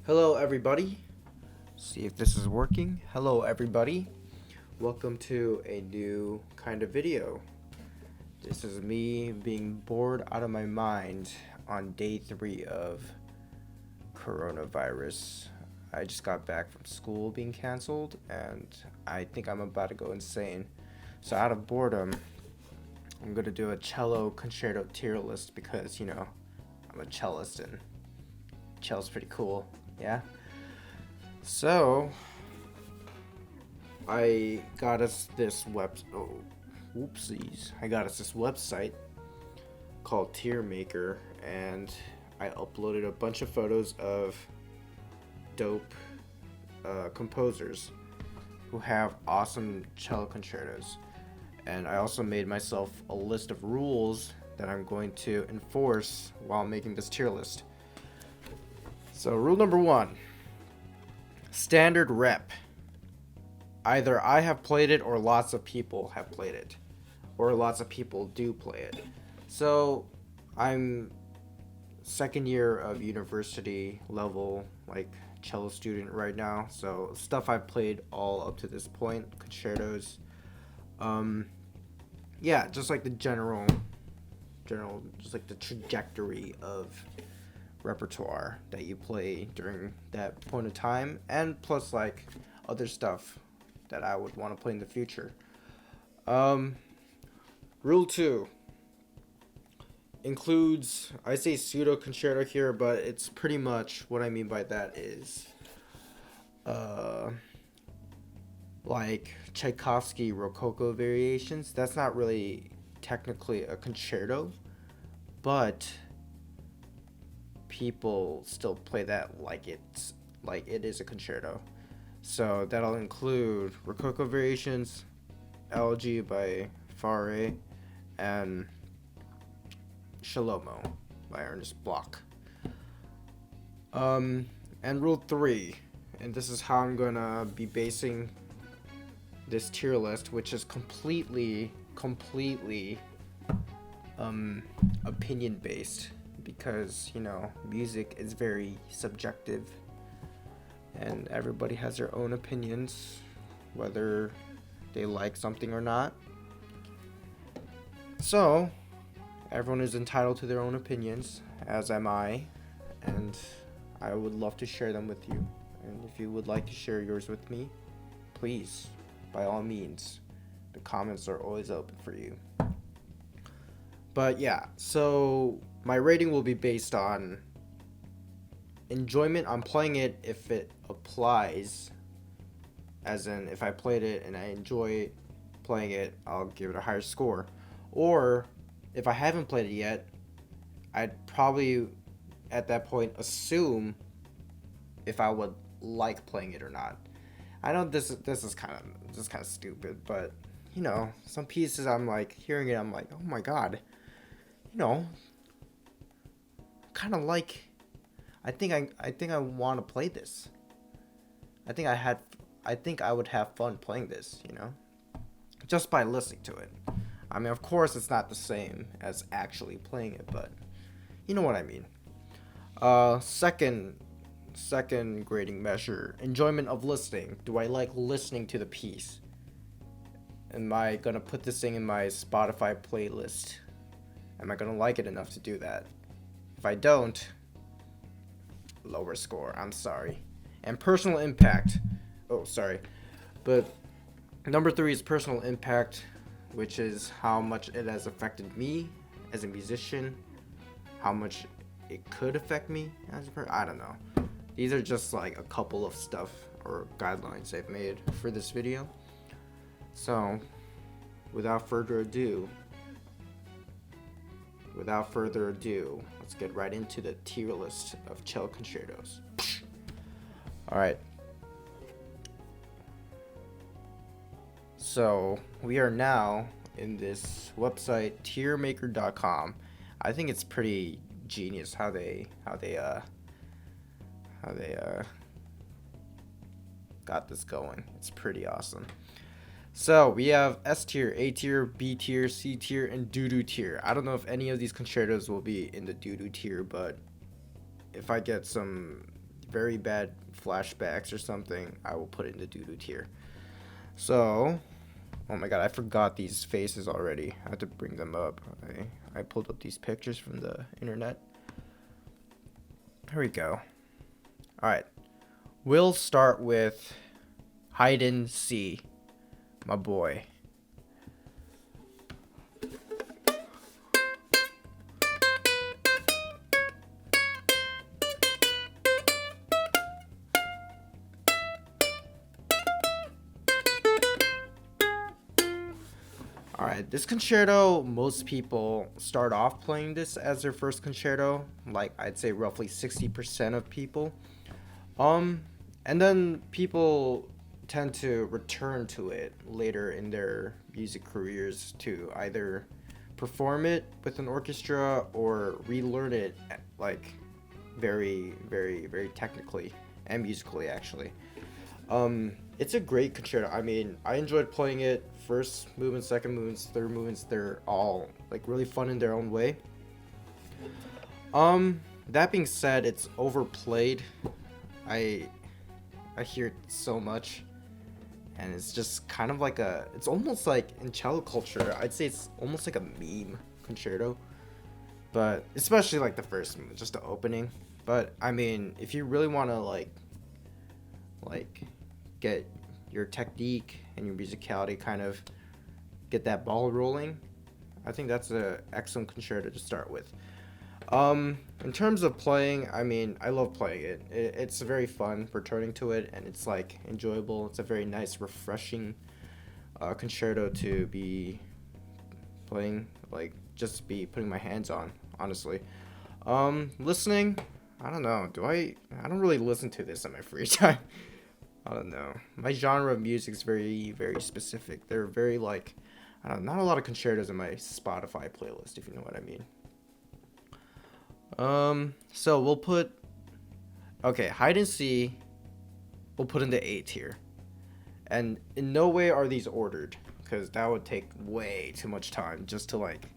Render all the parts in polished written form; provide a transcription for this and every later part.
Hello, everybody. See if this is working. Hello, everybody. Welcome to a new kind of video. This is me being bored out of my mind on day 3 of coronavirus. I just got back from school being canceled, and I think I'm about to go insane. So out of boredom, I'm gonna do a cello concerto tier list because, I'm a cellist and cello's pretty cool. Yeah. So I got us this website called Tier Maker, and I uploaded a bunch of photos of dope composers who have awesome cello concertos. And I also made myself a list of rules that I'm going to enforce while making this tier list. So rule number 1, standard rep. Either I have played it or lots of people have played it, or lots of people do play it. So I'm second year of university level, like cello student right now. So stuff I've played all up to this point, concertos. Yeah, just like the general, just like the trajectory of repertoire that you play during that point of time, and plus like other stuff that I would want to play in the future. Rule 2 includes, I say pseudo concerto here, but it's pretty much what I mean by that is like Tchaikovsky Rococo variations. That's not really technically a concerto, but people still play that like it is a concerto. So that'll include Rococo variations, Elegy by Faure, and Shalomo by Ernest Bloch. And rule 3, and this is how I'm gonna be basing this tier list, which is completely opinion based, because music is very subjective and everybody has their own opinions whether they like something or not. So everyone is entitled to their own opinions, as am I, and I would love to share them with you. And if you would like to share yours with me, please, by all means, the comments are always open for you. But yeah, so my rating will be based on enjoyment on playing it, if it applies, as in if I played it and I enjoy playing it, I'll give it a higher score. Or if I haven't played it yet, I'd probably at that point assume if I would like playing it or not. I know this is kind of stupid, but some pieces I'm like hearing it, I'm like, oh my god, kind of like. I think I want to play this. I think I would have fun playing this, just by listening to it. I mean, of course, it's not the same as actually playing it, but you know what I mean. Second grading measure, enjoyment of listening. Do I like listening to the piece? Am I gonna put this thing in my Spotify playlist? Am I gonna like it enough to do that? If I don't, lower score, I'm sorry. And personal impact. Oh, sorry. But number 3 is personal impact, which is how much it has affected me as a musician, how much it could affect me as a person. I don't know. These are just like a couple of stuff or guidelines I've made for this video. So, without further ado, let's get right into the tier list of cello concertos. Alright. So, we are now in this website, tiermaker.com. I think it's pretty genius how they got this going. It's pretty awesome. So we have S tier, A tier, B tier, C tier, and doo-doo tier. I don't know if any of these concertos will be in the doo-doo tier, but if I get some very bad flashbacks or something, I will put it in the doo-doo tier. So, oh my god, I forgot these faces already. I have to bring them up. I pulled up these pictures from the internet. Here we go. Alright. We'll start with Haydn C, my boy. Alright, this concerto, most people start off playing this as their first concerto. Like, I'd say roughly 60% of people. And then people tend to return to it later in their music careers to either perform it with an orchestra or relearn it, like, very, very, very technically and musically, actually. It's a great concerto. I mean, I enjoyed playing it. First movements, second movements, third movements, they're all like really fun in their own way. That being said, it's overplayed. I hear it so much, and it's just kind of like it's almost like in cello culture, I'd say it's almost like a meme concerto. But especially like the first movement, just the opening. But I mean, if you really want to like get your technique and your musicality, kind of get that ball rolling, I think that's an excellent concerto to start with. In terms of playing, I mean, I love playing it. It's very fun returning to it, and it's like enjoyable. It's a very nice, refreshing concerto to be playing, like just be putting my hands on, honestly. Listening, I don't know. I don't really listen to this in my free time. I don't know. My genre of music is very, very specific. They're very like, I don't know, not a lot of concertos in my Spotify playlist, if you know what I mean. So we'll put, okay, Haydn C, we'll put in the A tier. And in no way are these ordered, because that would take way too much time just to like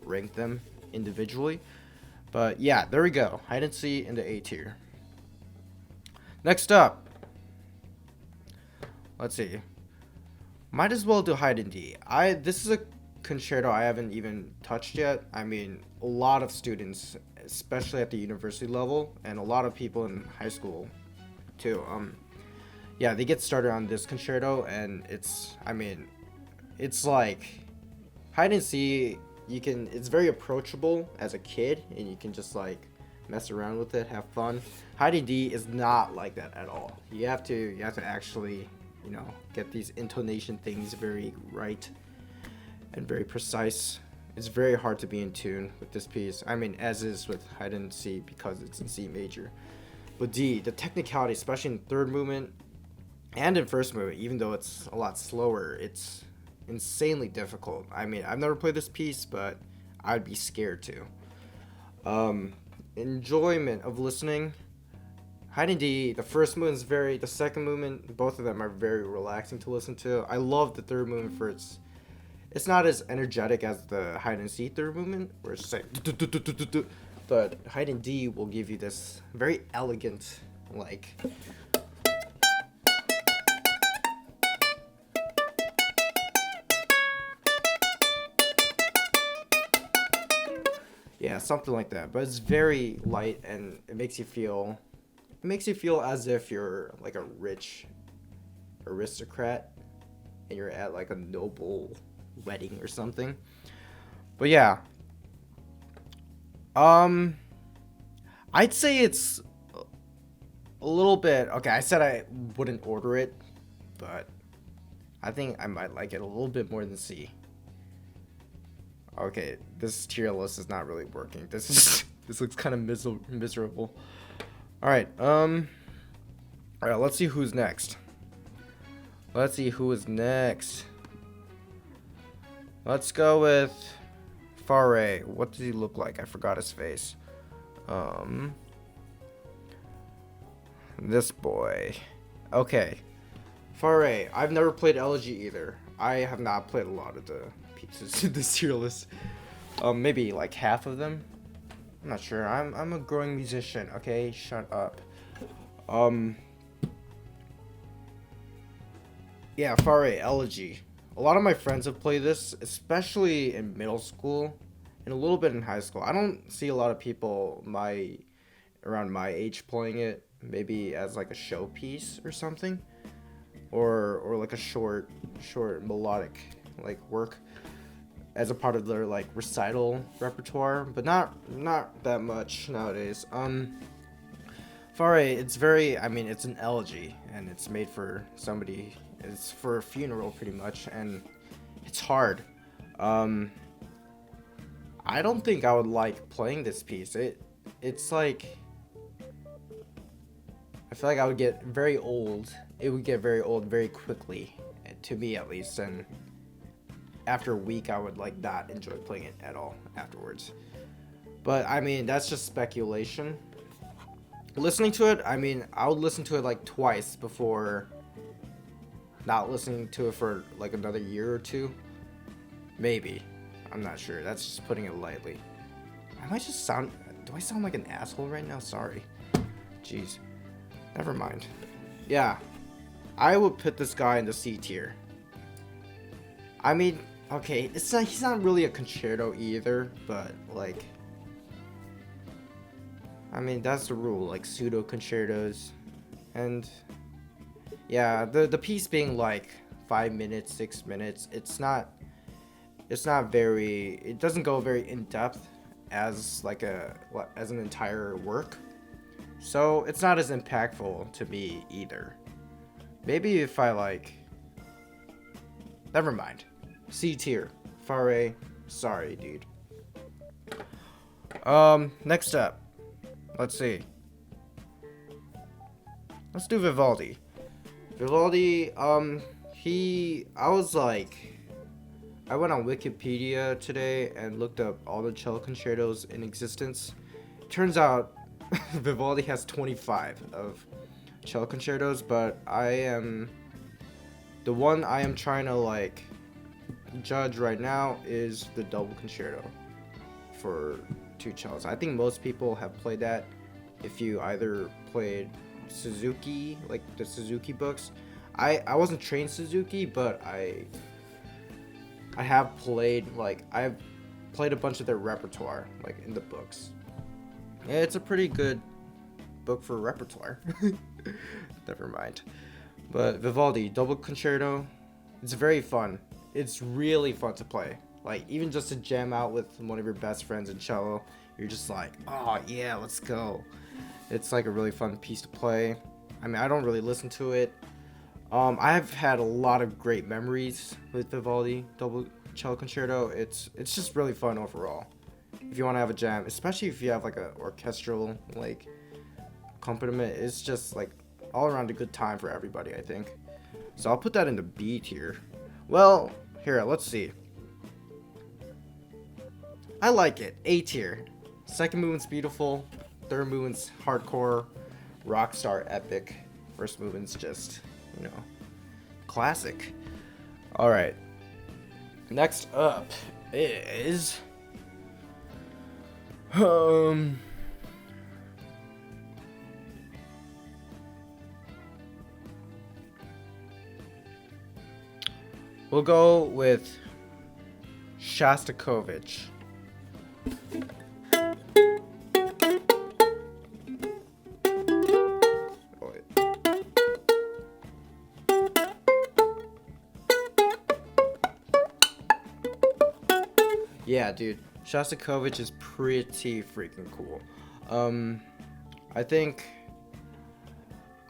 rank them individually. But yeah, there we go. Haydn C in the A tier. Next up, let's see. Might as well do Haydn D. This is a concerto I haven't even touched yet. I mean, a lot of students, especially at the university level, and a lot of people in high school too. Yeah, they get started on this concerto, and it's like Haydn C. It's very approachable as a kid, and you can just like mess around with it, have fun. Haydn D is not like that at all. You have to actually, get these intonation things very right and very precise. It's very hard to be in tune with this piece. I mean, as is with Haydn C because it's in C major. But D, the technicality, especially in third movement and in first movement, even though it's a lot slower, it's insanely difficult. I mean, I've never played this piece, but I'd be scared to. Enjoyment of listening. Haydn D, the first movement is the second movement, both of them are very relaxing to listen to. I love the third movement for it's not as energetic as the Haydn C third movement, where it's just like, but Haydn D will give you this very elegant, like, yeah, something like that. But it's very light, and it makes you feel as if you're like a rich aristocrat and you're at like a noble wedding or something. But yeah, I'd say it's a little bit okay. I said I wouldn't order it, but I think I might like it a little bit more than C. Okay, this tier list is not really working. This looks kind of miserable. All right, let's see who's next. Let's go with Faure. What does he look like? I forgot his face. This boy. Okay. Faure. I've never played Elegy either. I have not played a lot of the pieces in this tier list. Maybe like half of them. I'm not sure. I'm a growing musician. Okay, shut up. Um, yeah, Faure Elegy. A lot of my friends have played this, especially in middle school and a little bit in high school. I don't see a lot of people around my age playing it, maybe as like a showpiece or something, or like a short melodic like work as a part of their like recital repertoire, but not that much nowadays. Faure, it's very, I mean, it's an elegy, and it's made for somebody, it's for a funeral pretty much, and it's hard. Um, I don't think I would like playing this piece. It's like, I feel like I would get very old. It would get very old very quickly, to me at least, and after a week I would like not enjoy playing it at all afterwards. But I mean, that's just speculation. Listening to it, I mean, I would listen to it like twice before not listening to it for like another year or two. Maybe. I'm not sure. That's just putting it lightly. Do I sound like an asshole right now? Sorry. Jeez. Never mind. Yeah. I would put this guy in the C tier. I mean, okay, he's not really a concerto either, but like, I mean, that's the rule, like pseudo concertos. And yeah, the piece being like 5 minutes, 6 minutes, it doesn't go very in depth as like as an entire work. So it's not as impactful to me either. Maybe if I like, never mind. C tier. Faure, sorry, dude. Next up. Let's see. Let's do Vivaldi. Vivaldi, I went on Wikipedia today and looked up all the cello concertos in existence. Turns out Vivaldi has 25 of cello concertos, but the one I am trying to like judge right now is the double concerto for two cellos. I think most people have played that if you either played Suzuki, like the Suzuki books. I wasn't trained Suzuki, but I have played, like, I've played a bunch of their repertoire, like, in the books. Yeah, it's a pretty good book for repertoire. Never mind. But Vivaldi, double concerto, it's very fun. It's really fun to play. Like, even just to jam out with one of your best friends in cello, you're just like, oh, yeah, let's go. It's, like, a really fun piece to play. I mean, I don't really listen to it. I've had a lot of great memories with Vivaldi double cello concerto. It's just really fun overall. If you want to have a jam, especially if you have like a orchestral like accompaniment, it's just like all around a good time for everybody, I think. So I'll put that in the B tier. Well, here, let's see. I like it. A tier. Second movement's beautiful. Third movement's hardcore, rock star epic. First movement's just, classic. All right. Next up is we'll go with Shostakovich. Yeah, dude, Shostakovich is pretty freaking cool. I think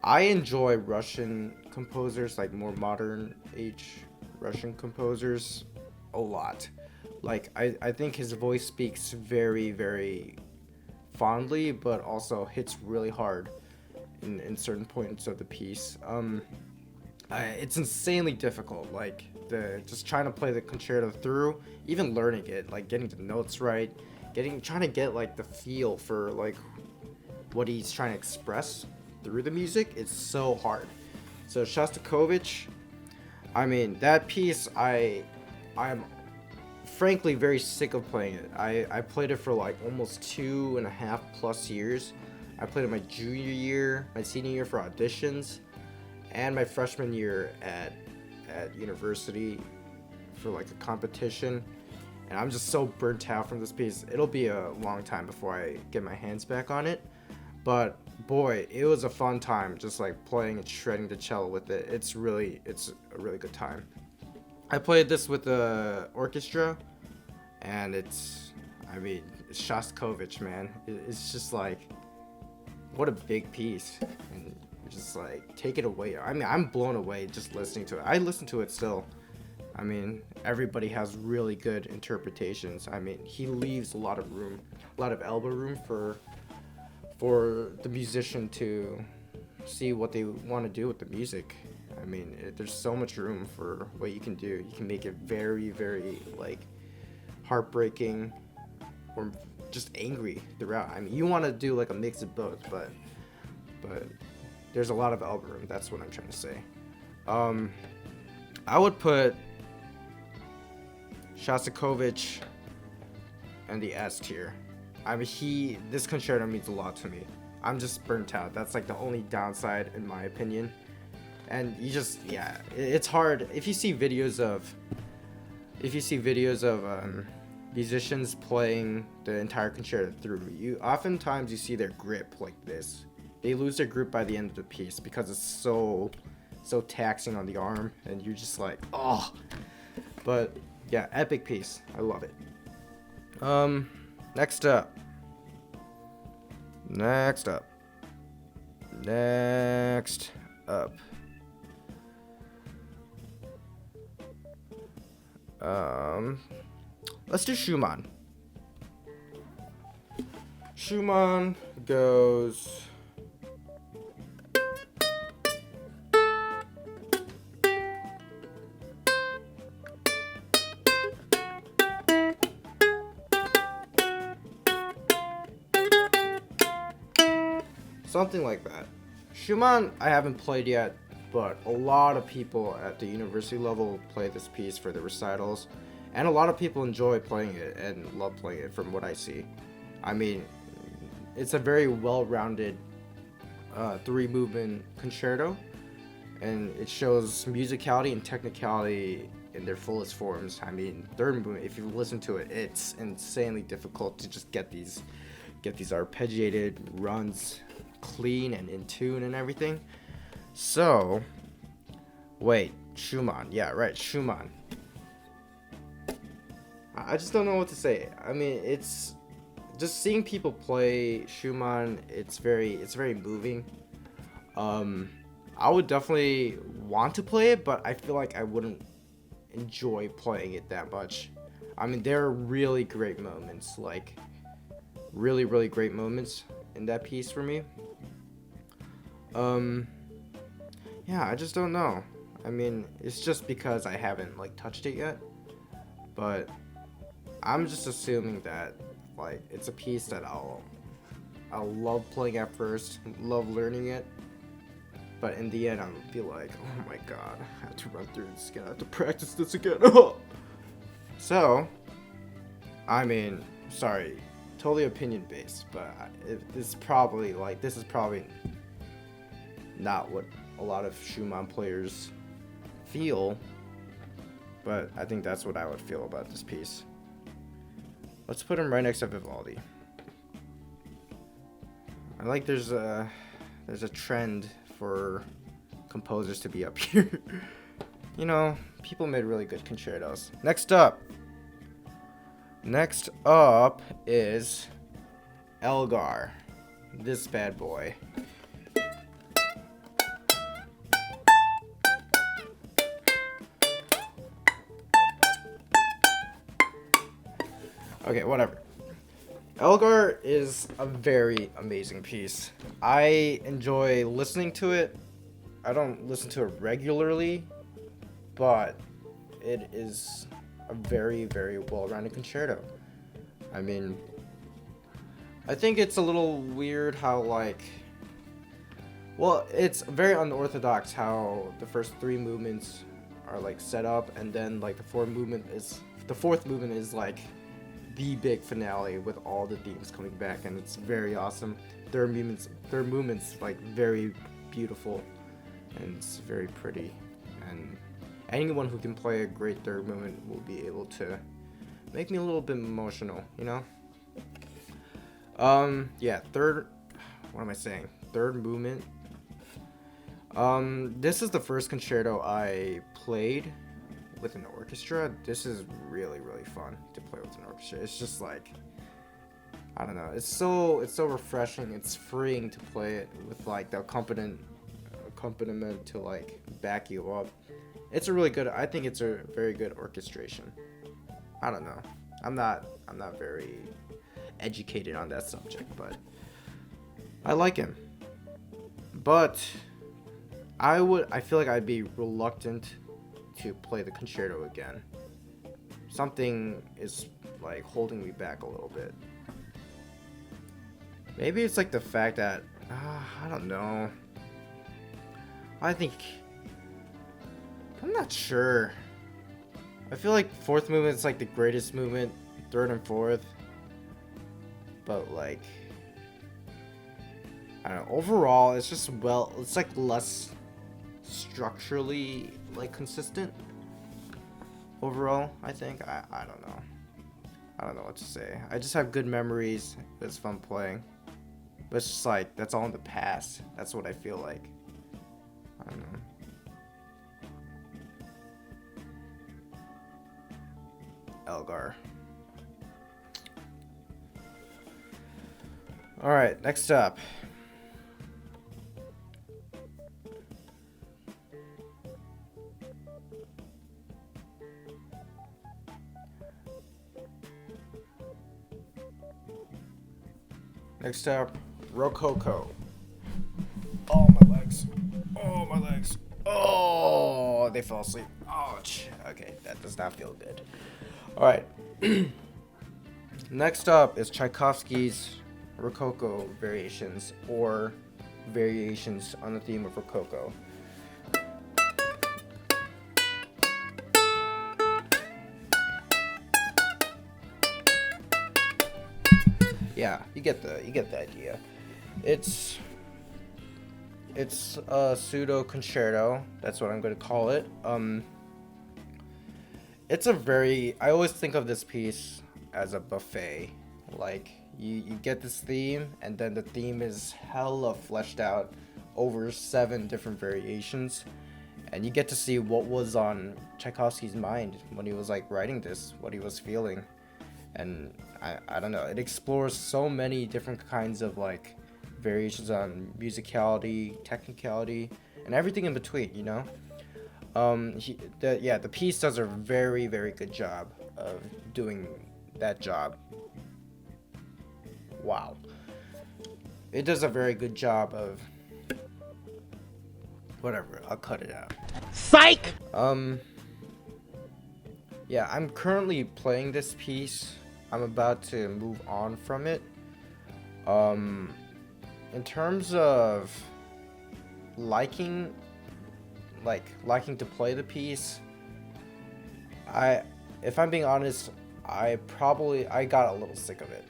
I enjoy Russian composers, like more modern age Russian composers, a lot. Like, I think his voice speaks very, very fondly, but also hits really hard in certain points of the piece. It's insanely difficult, like, just trying to play the concerto through, even learning it, like getting the notes right, trying to get like the feel for like what he's trying to express through the music. It's so hard. So Shostakovich, I mean, that piece, I'm frankly very sick of playing it. I played it for like almost 2.5+ years I played it my junior year, my senior year for auditions, and my freshman year at university for like a competition. And I'm just so burnt out from this piece. It'll be a long time before I get my hands back on it. But boy, it was a fun time just like playing and shredding the cello with it. It's a really good time. I played this with the orchestra, and it's Shostakovich, man. It's just like, what a big piece. And just like, take it away. I mean, I'm blown away just listening to it. I listen to it still. I mean, everybody has really good interpretations. I mean, he leaves a lot of room, a lot of elbow room for the musician to see what they want to do with the music. I mean, there's so much room for what you can do. You can make it very, very like heartbreaking or just angry throughout. I mean, you want to do like a mix of both, but there's a lot of elbow room. That's what I'm trying to say. I would put Shostakovich in the S tier. I mean, this concerto means a lot to me. I'm just burnt out. That's like the only downside in my opinion. And you just, it's hard. If you see videos of musicians playing the entire concerto through, oftentimes you see their grip like this. They lose their grip by the end of the piece because it's so taxing on the arm, and you're just like, oh. But yeah, epic piece. I love it. Next up. Let's do Schumann. Schumann goes something like that. Schumann I haven't played yet, but a lot of people at the university level play this piece for the recitals, and a lot of people enjoy playing it and love playing it from what I see. I mean, it's a very well-rounded 3-movement concerto, and it shows musicality and technicality in their fullest forms. I mean, third movement, if you listen to it, it's insanely difficult to just get these arpeggiated runs clean and in tune and everything. So, wait, Schumann. Yeah, right, Schumann. I just don't know what to say. I mean, it's just seeing people play Schumann, it's very moving. I would definitely want to play it, but I feel like I wouldn't enjoy playing it that much. I mean, there are really great moments, like really great moments in that piece for me. Yeah, I just don't know. I mean, it's just because I haven't like touched it yet, but I'm just assuming that like it's a piece that I'll love playing at first, love learning it, but in the end I'll be like, oh my god, I have to run through this again, I have to practice this again. So, I mean, sorry, totally opinion based, but this is probably not what a lot of Schumann players feel, but I think that's what I would feel about this piece. Let's put him right next to Vivaldi. I like there's a trend for composers to be up here. You know, people made really good concertos. Next up is Elgar. This bad boy. Okay, whatever. Elgar is a very amazing piece. I enjoy listening to it. I don't listen to it regularly, but it is a very well-rounded concerto. I mean, I think it's a little weird how it's very unorthodox how the first 3 movements are like set up, and then like the fourth movement is like the big finale with all the themes coming back, and it's very awesome. third movement's like very beautiful, and it's very pretty, and anyone who can play a great third movement will be able to make me a little bit emotional, you know? Yeah, what am I saying? Third movement. This is the first concerto I played with an orchestra. This is really, really fun to play with an orchestra. It's just like, I don't know. It's so refreshing. It's freeing to play it with like the accompaniment to like back you up. I think it's a very good orchestration. I don't know. I'm not very educated on that subject, but I like him. But I feel like I'd be reluctant to play the concerto again. Something is like holding me back a little bit. Maybe it's like the fact that I don't know. I'm not sure. I feel like fourth movement is like the greatest movement, third and fourth. But like, I don't know. Overall, it's like less structurally like consistent. Overall, I think I don't know. I don't know what to say. I just have good memories. It's fun playing. But it's just like that's all in the past. That's what I feel like. I don't know. Elgar. Alright, next up. Next up, Rococo. Oh, my legs. Oh, my legs. Oh, they fell asleep. Ouch. Okay, that does not feel good. Alright. Next up is Tchaikovsky's Rococo variations, or variations on the theme of Rococo. Yeah, you get the idea. It's a pseudo concerto. That's what I'm going to call it. I always think of this piece as a buffet. Like you get this theme, and then the theme is hella fleshed out over 7 different variations, and you get to see what was on Tchaikovsky's mind when he was like writing this, what he was feeling. And I don't know, it explores so many different kinds of like variations on musicality, technicality, and everything in between, you know? The piece does a very, very good job of doing that job. Wow. It does a very good job of... Whatever, I'll cut it out. Psych! Yeah, I'm currently playing this piece. I'm about to move on from it. In terms of liking to play the piece, if I'm being honest, I got a little sick of it.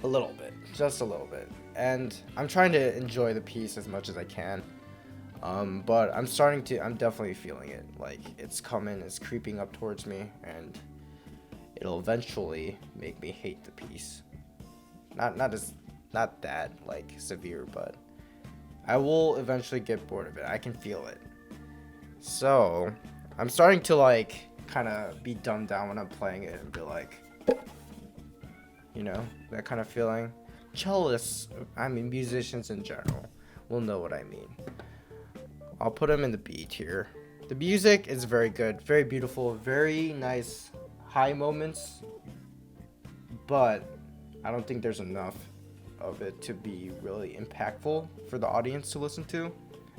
A little bit, just a little bit. And I'm trying to enjoy the piece as much as I can. But I'm definitely feeling it. Like, it's coming, it's creeping up towards me, and it'll eventually make me hate the piece. Not that like severe, but I will eventually get bored of it. I can feel it. So I'm starting to like kind of be dumbed down when I'm playing it and be like, you know, that kind of feeling. Cellists, musicians in general will know what I mean. I'll put them in the B tier. The music is very good, very beautiful, very nice high moments, but I don't think there's enough of it to be really impactful for the audience to listen to.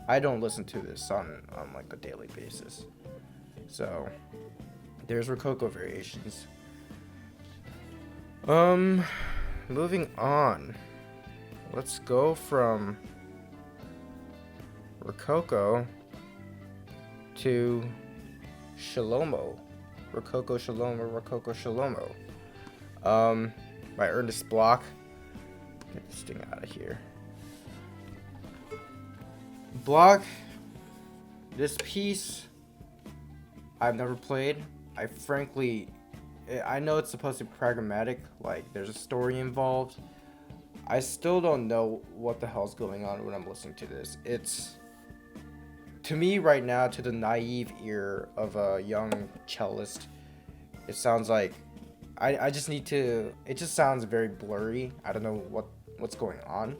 I don't listen to this on like a daily basis. So there's Rococo variations. Moving on. Let's go from Rococo to Shlomo. Rococo Shlomo. By Ernest Bloch. Get this thing out of here. Block. This piece I've never played. I know it's supposed to be pragmatic, like there's a story involved. I still don't know what the hell's going on when I'm listening to this. It's, to me right now, to the naive ear of a young cellist, it sounds like I just need to, it just sounds very blurry. I don't know what's going on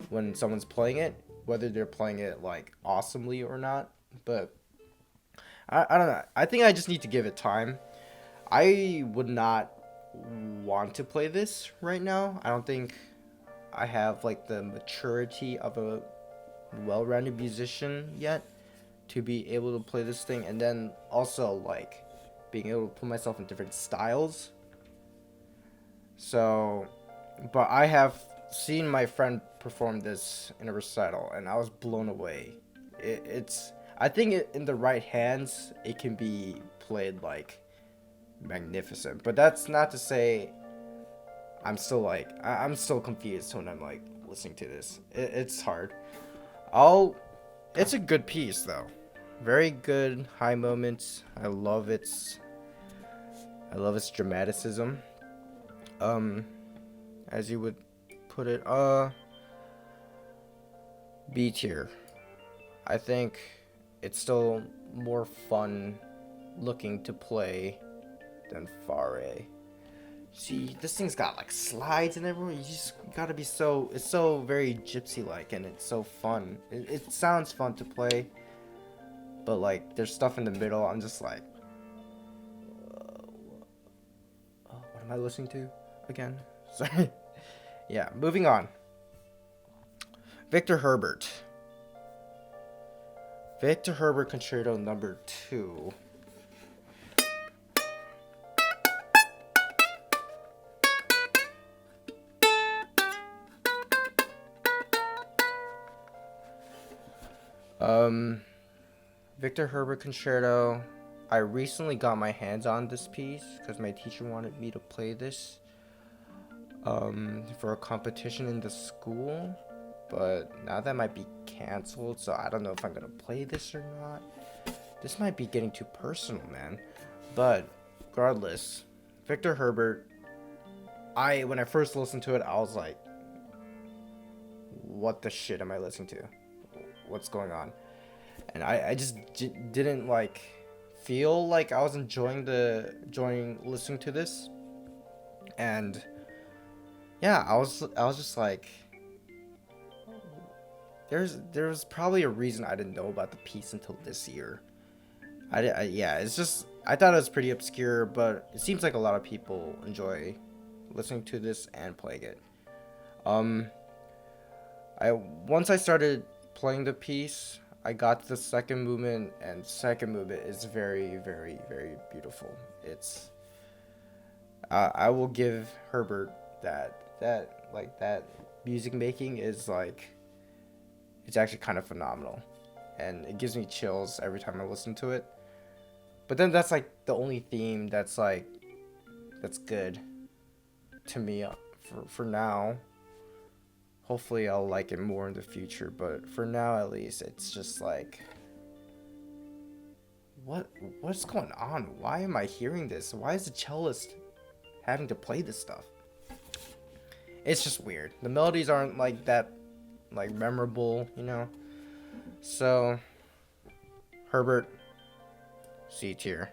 when someone's playing it, whether they're playing it like awesomely or not, but I don't know. I think I just need to give it time. I would not want to play this right now. I don't think I have like the maturity of a well-rounded musician yet to be able to play this thing, and then also like being able to put myself in different styles. So, but I have seen my friend perform this in a recital, and I was blown away. I think in the right hands, it can be played like magnificent. But that's not to say I'm still confused when I'm like listening to this. It's hard. It's a good piece though. Very good high moments. I love its dramaticism. As you would put it, B tier. I think it's still more fun looking to play than Faure. See, this thing's got like slides and everywhere. You just gotta be it's so very gypsy-like, and it's so fun. It sounds fun to play, but like there's stuff in the middle. I'm just like, what am I listening to again? Sorry. Yeah, moving on. Victor Herbert Concerto No. 2. Victor Herbert Concerto. I recently got my hands on this piece because my teacher wanted me to play this for a competition in the school, but now that might be canceled, so I don't know if I'm gonna play this or not. This might be getting too personal, man. But regardless, Victor Herbert, when I first listened to it, I was like, what the shit am I listening to? What's going on? And I just didn't like feel like I was enjoying listening to this. And yeah, I was just like, there's probably a reason I didn't know about the piece until this year. It's just, I thought it was pretty obscure, but it seems like a lot of people enjoy listening to this and playing it. Once I started playing the piece, I got to the second movement, and second movement is very, very, very beautiful. It's, I will give Herbert that music making is like, it's actually kind of phenomenal, and it gives me chills every time I listen to it. But then that's like the only theme that's good to me for now. Hopefully I'll like it more in the future, but for now at least, it's just like, what's going on? Why am I hearing this? Why is the cellist having to play this stuff? It's just weird. The melodies aren't like that, like memorable, you know? So, Herbert, C tier.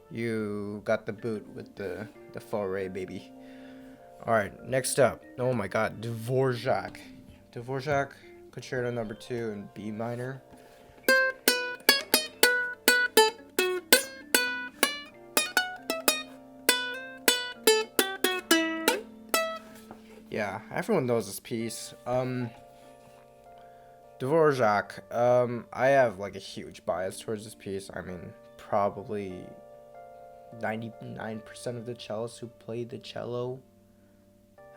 You got the boot with the Faure, baby. Alright, next up. Oh my god, Dvorak. Dvorak, Concerto No. 2 in B minor. Yeah, everyone knows this piece. Dvorak, I have like a huge bias towards this piece. I mean, probably 99% of the cellists who play the cello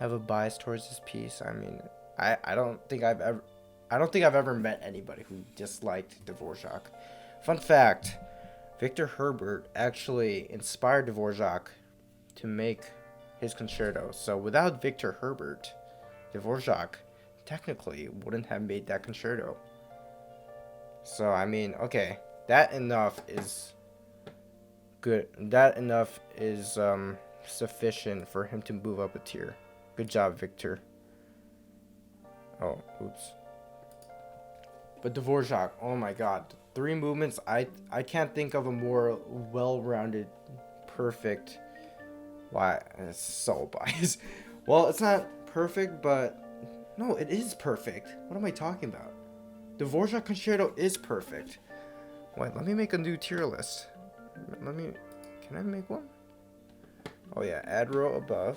have a bias towards this piece. I mean, I don't think I've ever met anybody who disliked Dvorak. Fun fact, Victor Herbert actually inspired Dvorak to make his concerto. So without Victor Herbert, Dvorak technically wouldn't have made that concerto. So I mean, okay, that enough is good. That enough is sufficient for him to move up a tier. Good job, Victor. Oh, oops. But Dvorak, oh my god, 3 movements. I can't think of a more well-rounded, perfect. Why? It's so biased. Well, it's not perfect, but no, it is perfect. What am I talking about? Dvorak Concerto is perfect. Wait, let me make a new tier list. Can I make one? Oh yeah, add row above.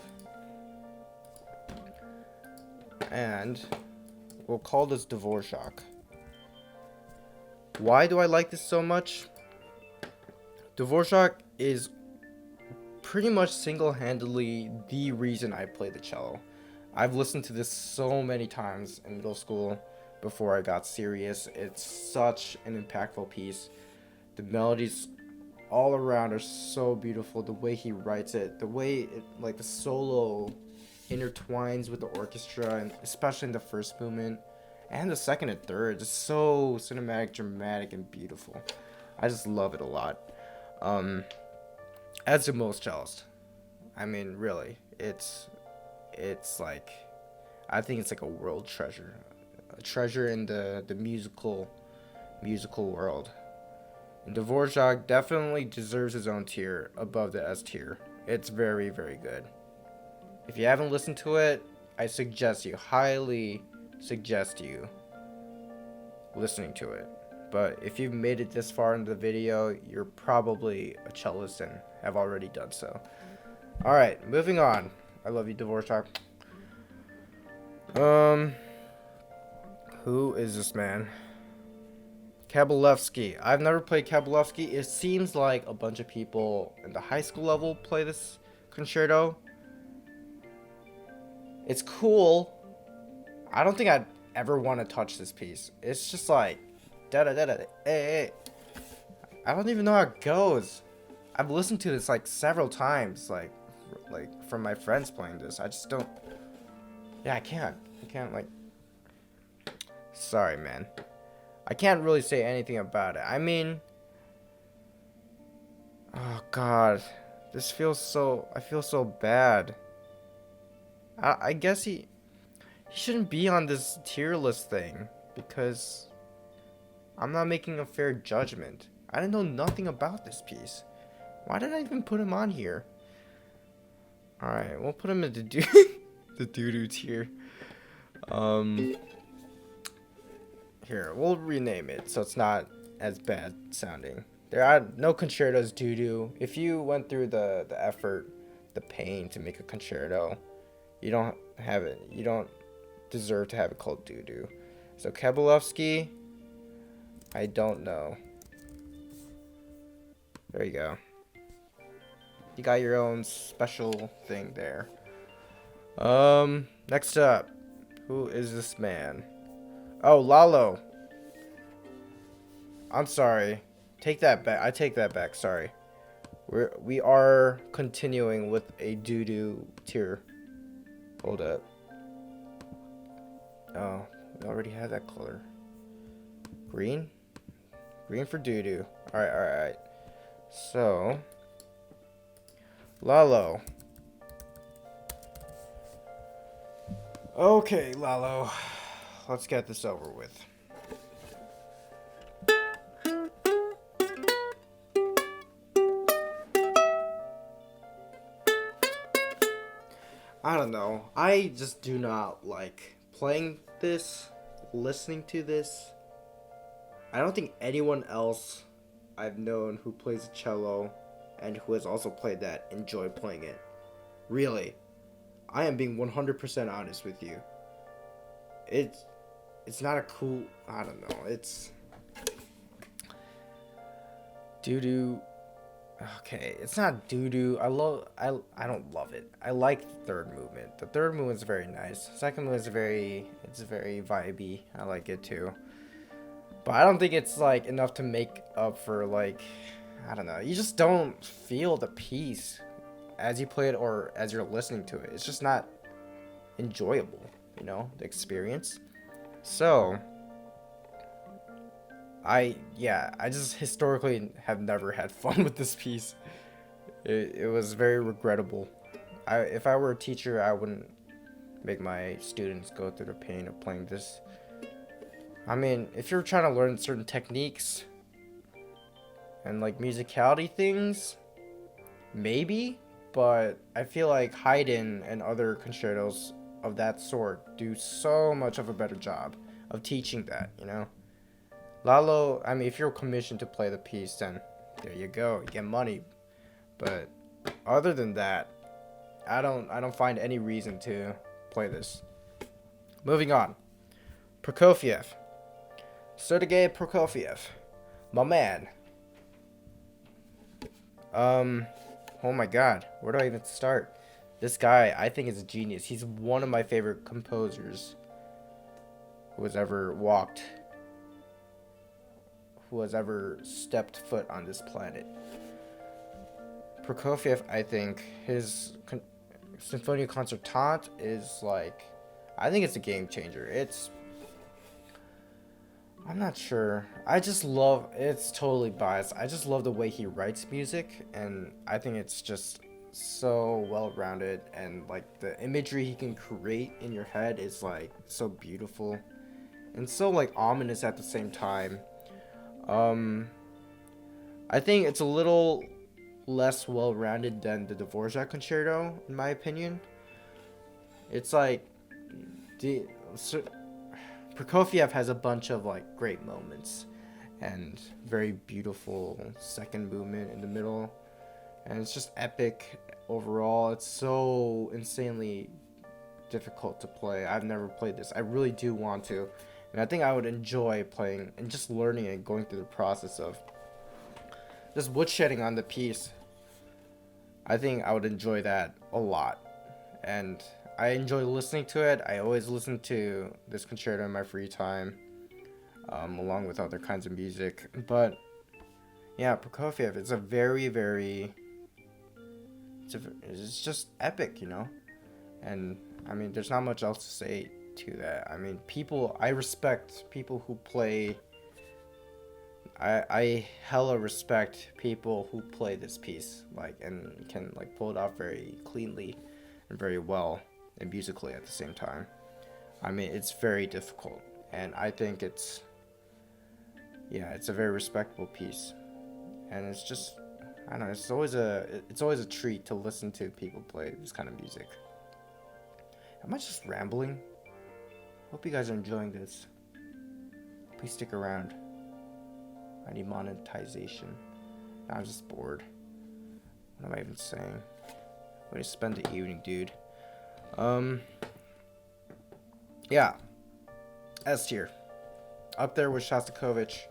And we'll call this Dvorak. Why do I like this so much? Dvorak is pretty much single-handedly the reason I play the cello. I've listened to this so many times in middle school before I got serious. It's such an impactful piece. The melodies all around are so beautiful. The way he writes it, the way it, like the solo intertwines with the orchestra, and especially in the first movement and the second and third, it's so cinematic, dramatic, and beautiful. I just love it a lot. As do most cellists. I mean, really, it's like, I think it's like a world treasure, a treasure in the musical world. And Dvorak definitely deserves his own tier above the S tier. It's very, very good. If you haven't listened to it, I highly suggest you listening to it. But if you've made it this far into the video, you're probably a cellist and have already done so. Alright, moving on. I love you, Dvorak. Who is this man? Kabalevsky. I've never played Kabalevsky. It seems like a bunch of people in the high school level play this concerto. It's cool. I don't think I'd ever want to touch this piece. It's just like da da da da. Hey. I don't even know how it goes. I've listened to this like several times, like from my friends playing this. I just don't. Yeah, I can't like. Sorry, man. I can't really say anything about it. I mean, oh god, I feel so bad. I guess he shouldn't be on this tier list thing because I'm not making a fair judgment. I didn't know nothing about this piece. Why did I even put him on here? All right, we'll put him in the doo-doo tier. Here, we'll rename it so it's not as bad sounding. There are no concertos doo-doo. If you went through the effort, the pain to make a concerto, you don't have it. You don't deserve to have it called doo-doo. So Kabalevsky, I don't know. There you go. You got your own special thing there. Next up, who is this man? Oh, Lalo. I'm sorry. Take that back. I take that back. Sorry. We are continuing with a doo-doo tier. Hold up. Oh, we already have that color. Green? Green for doo-doo. Alright. So, Lalo. Okay, Lalo. Let's get this over with. I don't know. I just do not like playing this, listening to this. I don't think anyone else I've known who plays cello and who has also played that enjoy playing it. Really. I am being 100% honest with you. It's not a cool, I don't know, it's doo-doo. Okay, it's not doo-doo. I don't love it. I like the third movement. The third movement is very nice. Second movement is very vibey. I like it too. But I don't think it's like enough to make up for, like, I don't know. You just don't feel the piece as you play it or as you're listening to it. It's just not enjoyable, the experience. So, I just historically have never had fun with this piece. It was very regrettable. If I were a teacher, I wouldn't make my students go through the pain of playing this. I mean, if you're trying to learn certain techniques and like musicality things, maybe, but I feel like Haydn and other concertos of that sort do so much of a better job of teaching that, Lalo, I mean, if you're commissioned to play the piece, then there you go, you get money. But other than that, I don't find any reason to play this. Moving on. Prokofiev. Sergei Prokofiev. My man. Oh my god, where do I even start? This guy, I think, is a genius. He's one of my favorite composers who has ever stepped foot on this planet. Prokofiev, I think, his Sinfonia Concertante is I think it's a game changer. I'm not sure. It's totally biased. I just love the way he writes music, and I think it's just so well-rounded, and the imagery he can create in your head is so beautiful and so ominous at the same time. I think it's a little less well-rounded than the Dvorak Concerto, in my opinion. It's Prokofiev has a bunch of great moments and very beautiful second movement in the middle, and it's just epic overall. It's so insanely difficult to play. I've never played this. I really do want to, and I think I would enjoy playing and just learning and going through the process of just woodshedding on the piece. I think I would enjoy that a lot, and I enjoy listening to it. I always listen to this concerto in my free time, along with other kinds of music. But yeah, Prokofiev is a very, very, it's just epic, And I mean, there's not much else to say to that. I mean, I respect people who play. I hella respect people who play this piece, and can pull it off very cleanly and very well and musically at the same time. I mean, it's very difficult, and I think it's a very respectable piece, and it's just, I don't know, it's always a treat to listen to people play this kind of music. Am I just rambling? Hope you guys are enjoying this. Please stick around. I need monetization. I'm just bored. What am I even saying? Way to spend the evening, dude. Yeah. S tier. Up there with Shostakovich. It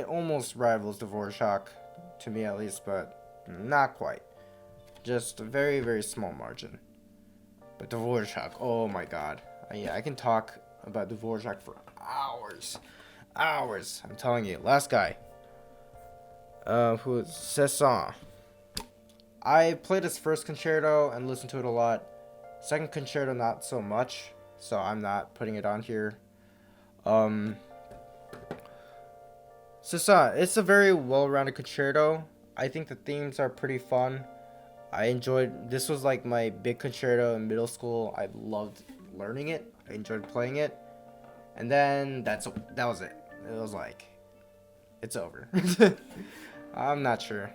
almost rivals Dvorak, to me at least, but not quite. Just a very, very small margin. But Dvorak, oh my god. I can talk about Dvorak for hours. I'm telling you. Last guy. Who is Saint-Saens. I played his first concerto and listened to it a lot. Second concerto, not so much, so I'm not putting it on here. Saint-Saens, it's a very well-rounded concerto. I think the themes are pretty fun. This was my big concerto in middle school. I loved learning it. I enjoyed playing it. And then that was it. It was it's over. I'm not sure.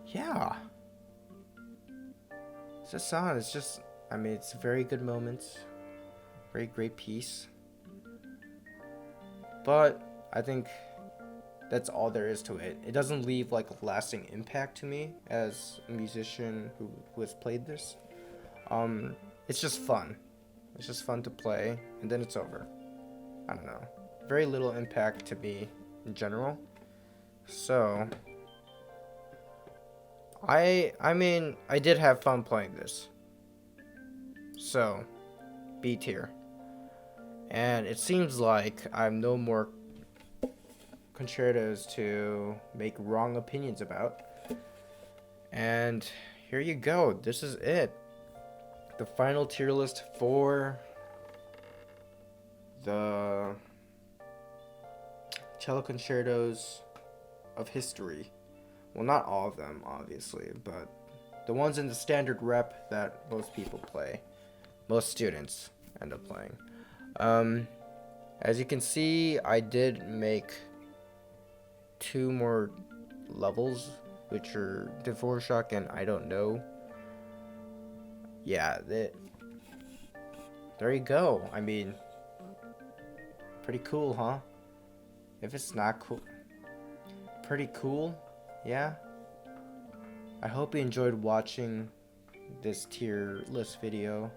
Yeah. Saint-Saens is just, it's very good moments. Very great piece. But I think that's all there is to it. It doesn't leave a lasting impact to me as a musician who has played this. It's just fun. It's just fun to play, and then it's over. I don't know. Very little impact to me in general. So I did have fun playing this. So, B tier. And it seems like I have no more concertos to make wrong opinions about. And here you go. This is it. The final tier list for the cello concertos of history. Well, not all of them, obviously, but the ones in the standard rep that most people play. Most students end up playing. As you can see, I did make 2 more levels, which are Dvorak and I don't know. Yeah, there you go. I mean, pretty cool, huh? If it's not cool, pretty cool, yeah. I hope you enjoyed watching this tier list video,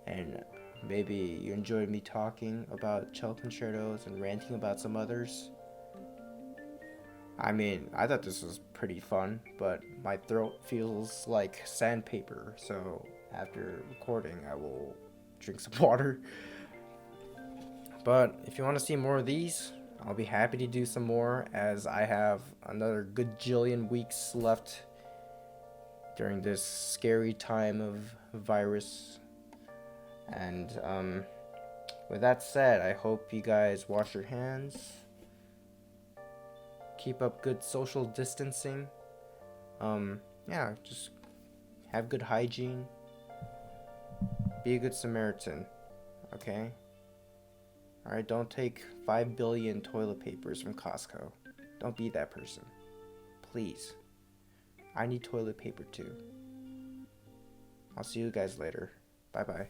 and maybe you enjoyed me talking about cello concertos and ranting about some others. I mean, I thought this was pretty fun, but my throat feels like sandpaper, so after recording I will drink some water. But if you want to see more of these, I'll be happy to do some more, as I have another good jillion weeks left during this scary time of virus. And with that said, I hope you guys wash your hands, keep up good social distancing, yeah, just have good hygiene, be a good Samaritan, okay? Alright, don't take 5 billion toilet papers from Costco. Don't be that person. Please. I need toilet paper too. I'll see you guys later. Bye bye.